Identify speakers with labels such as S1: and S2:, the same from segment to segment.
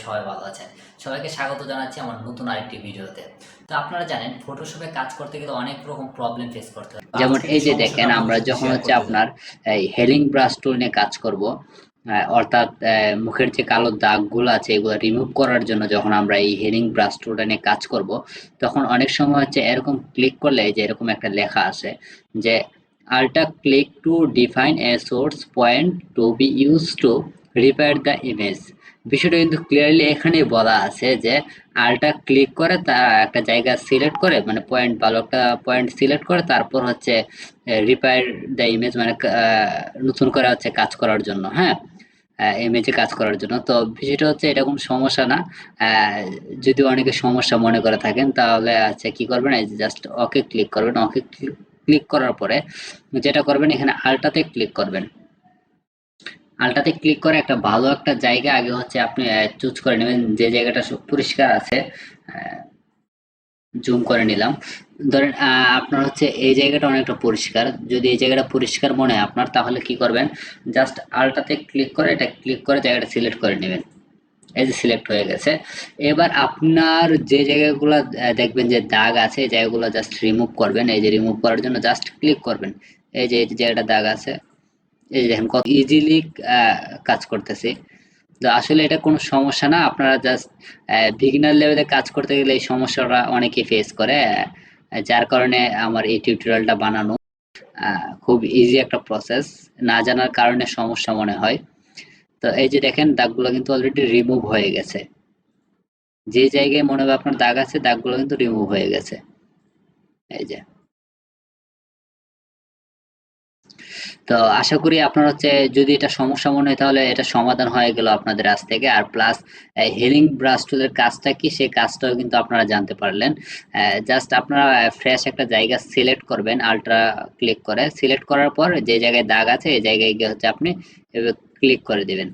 S1: সবাই ভালো আছেন। সবাইকে স্বাগত জানাচ্ছি আমার নতুন আরেকটি ভিডিওতে। তো আপনারা জানেন ফটোশপে কাজ করতে গেলে অনেক রকম প্রবলেম ফেস করতে হয়। তো
S2: যেমন
S1: আজকে
S2: এই
S1: যে
S2: যে
S1: সমস্যাটা
S2: দেখেন
S1: আপনাদের
S2: আমরা
S1: সাথে
S2: যখন
S1: শেয়ার
S2: হচ্ছে
S1: করতে যাই।
S2: আপনার এই হেলিং ব্রাশ টুল নিয়ে কাজ করব, অর্থাৎ মুখের যে কালো দাগগুলো আছে এগুলো রিমুভ করার জন্য যখন আমরা এই হেলিং ব্রাশ টুলটা নিয়ে কাজ করব, তখন অনেক সময় হচ্ছে এরকম ক্লিক করলে এই যে এরকম একটা লেখা আসে যে alt click to define a source point to be use to repair the image. বিষয়টা কিন্তু ক্লিয়ারলি এখানেই বলা আছে যে আল্টা ক্লিক করে তা একটা জায়গা সিলেক্ট করে, মানে পয়েন্ট, ভালো একটা পয়েন্ট সিলেক্ট করে তারপর হচ্ছে রিপেয়ার দ্য ইমেজ, মানে নতুন করে হচ্ছে কাজ করার জন্য, হ্যাঁ, ইমেজে কাজ করার জন্য। তো বিষয়টা হচ্ছে এটা কোনো সমস্যা না। আহ, যদি অনেকে সমস্যা মনে করে থাকেন তাহলে আচ্ছা কি করবেন, এই জাস্ট ওকে ক্লিক করবেন। ওকে ক্লিক করার পরে যেটা করবেন এখানে আল্টাতে ক্লিক করবেন। আল্টাতে ক্লিক করে একটা ভালো একটা জায়গা আগে হচ্ছে আপনি চুজ করে নেবেন, যে জায়গাটা পরিষ্কার আছে। জুম করে নিলাম। ধরেন আপনার হচ্ছে এই জায়গাটা অনেকটা পরিষ্কার। যদি এই জায়গাটা পরিষ্কার মনে হয় আপনার, তাহলে কি করবেন, জাস্ট আল্টাতে ক্লিক করে এটা ক্লিক করে জায়গাটা সিলেক্ট করে নেবেন। এই যে সিলেক্ট হয়ে গেছে। এবার আপনার যে জায়গাগুলো দেখবেন যে দাগ আছে এই জায়গাগুলো জাস্ট রিমুভ করবেন। এই যে রিমুভ করার জন্য জাস্ট ক্লিক করবেন। এই যে জায়গাটা দাগ আছে, এই যে দেখেন কত ইজিলি কাজ করতেছে। তো আসলে এটা কোনো সমস্যা না। আপনারা জাস্ট বিগিনার লেভেলে কাজ করতে গেলে এই সমস্যাটা অনেকে ফেস করে, যার কারণে আমার এই টিউটোরিয়ালটা বানানো। খুব ইজি একটা প্রসেস, না জানার কারণে সমস্যা মনে হয়। তো এই যে দেখেন দাগগুলো কিন্তু অলরেডি রিমুভ হয়ে গেছে। যে জায়গায় মনে হবে আপনার দাগ আছে দাগগুলো কিন্তু রিমুভ হয়ে গেছে। এই যে, তো আশা করি আপনার হচ্ছে যদি এটা সমস্যা মনে হয় তাহলে এটা সমাধান হয়ে গেল আপনাদের আজ থেকে। আর প্লাস হিলিং ব্রাশ টুলের কাজটা কি সেই কাজটাও কিন্তু আপনারা জানতে পারলেন। জাস্ট আপনারা ফ্রেশ একটা জায়গা সিলেক্ট করবেন, আল্ট্রা ক্লিক করে সিলেক্ট করার পর যে জায়গায় দাগ আছে এই জায়গায় গিয়ে হচ্ছে আপনি ক্লিক করে দিবেন,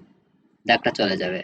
S2: দাগটা চলে যাবে।